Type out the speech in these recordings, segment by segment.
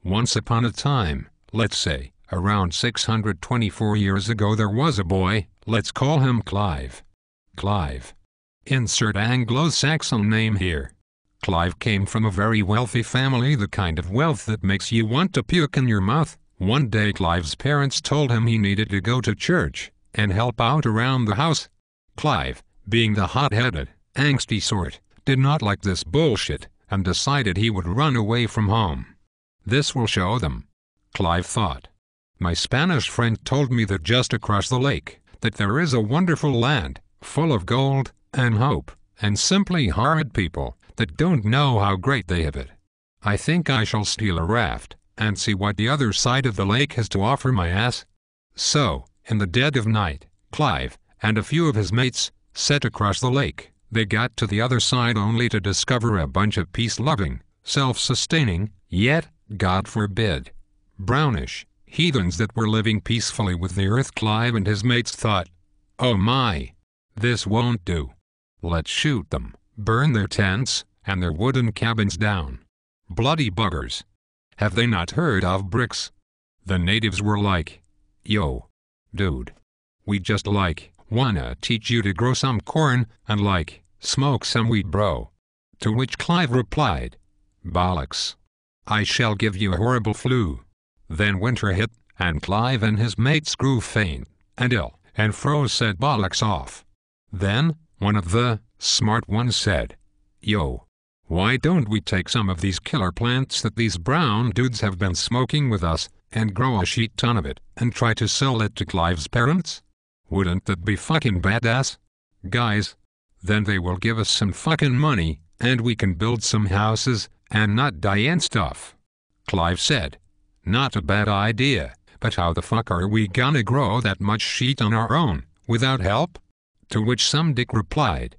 Once upon a time, let's say, around 624 years ago, there was a boy, let's call him Clive. Clive. Insert Anglo-Saxon name here. Clive came from a very wealthy family, the kind of wealth that makes you want to puke in your mouth. One day Clive's parents told him he needed to go to church and help out around the house. Clive, being the hot-headed, angsty sort, did not like this bullshit and decided he would run away from home. This will show them, Clive thought. My Spanish friend told me that just across the lake, that there is a wonderful land, full of gold and hope, and simply horrid people that don't know how great they have it. I think I shall steal a raft and see what the other side of the lake has to offer my ass. So, in the dead of night, Clive and a few of his mates set across the lake. They got to the other side only to discover a bunch of peace-loving, self-sustaining, yet, God forbid, brownish heathens that were living peacefully with the earth. Clive and his mates thought, oh my, this won't do. Let's shoot them, burn their tents and their wooden cabins down. Bloody buggers. Have they not heard of bricks? The natives were like, yo, dude, we just wanna teach you to grow some corn and smoke some weed, bro. To which Clive replied, bollocks. I shall give you a horrible flu. Then winter hit, and Clive and his mates grew faint and ill, and froze said bollocks off. Then, one of the smart ones said, yo, why don't we take some of these killer plants that these brown dudes have been smoking with us, and grow a shit ton of it, and try to sell it to Clive's parents? Wouldn't that be fucking badass? Guys, then they will give us some fucking money, and we can build some houses, and not die and stuff. Clive said, not a bad idea, but how the fuck are we gonna grow that much shit on our own, without help? To which some dick replied,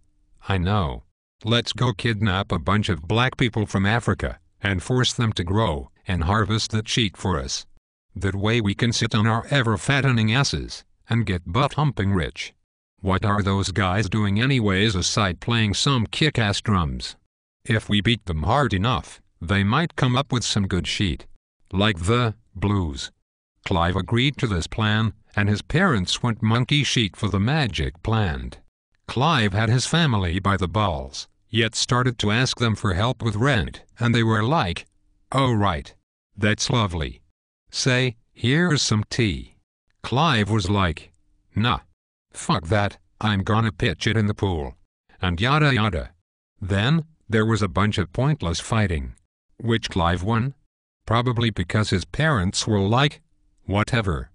I know. Let's go kidnap a bunch of black people from Africa, and force them to grow and harvest that shit for us. That way we can sit on our ever-fattening asses and get butt-humping rich. What are those guys doing anyways aside playing some kick-ass drums? If we beat them hard enough, they might come up with some good shit. Like the blues. Clive agreed to this plan, and his parents went monkey shit for the magic planned. Clive had his family by the balls, yet started to ask them for help with rent, and they were like, oh right. That's lovely. Say, here's some tea. Clive was like, nah. Fuck that, I'm gonna pitch it in the pool. And yada yada. Then, there was a bunch of pointless fighting. Which Clive won? Probably because his parents were like, whatever.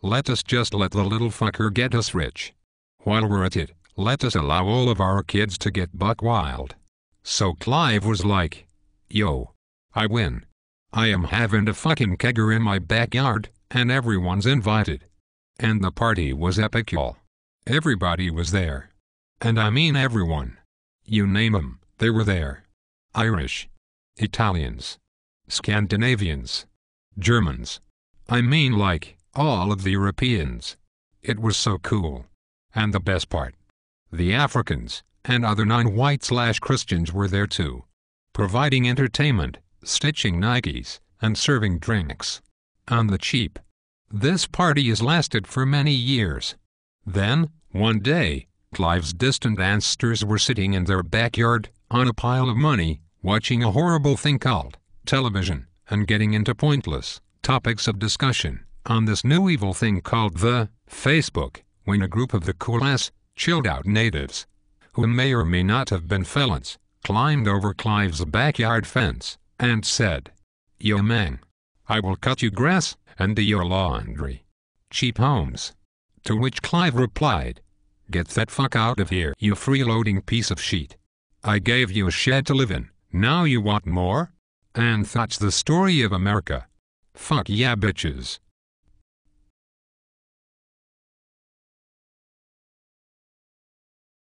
Let us just let the little fucker get us rich. While we're at it, let us allow all of our kids to get buck wild. So Clive was like, yo, I win. I am having a fucking kegger in my backyard, and everyone's invited. And the party was epic, y'all. Everybody was there. And I mean everyone. You name 'em, they were there. Irish. Italians. Scandinavians. Germans. I mean all of the Europeans. It was so cool. And the best part. The Africans, and other non-white/Christians were there too. Providing entertainment, stitching Nikes, and serving drinks. On the cheap. This party has lasted for many years. Then, one day, Clive's distant ancestors were sitting in their backyard, on a pile of money, watching a horrible thing called television, and getting into pointless topics of discussion on this new evil thing called the Facebook, when a group of the cool-ass, chilled-out natives, who may or may not have been felons, climbed over Clive's backyard fence, and said, yo man, I will cut you grass, and do your laundry. Cheap homes. To which Clive replied, get that fuck out of here, you freeloading piece of shit. I gave you a shed to live in, now you want more? And that's the story of America. Fuck yeah bitches.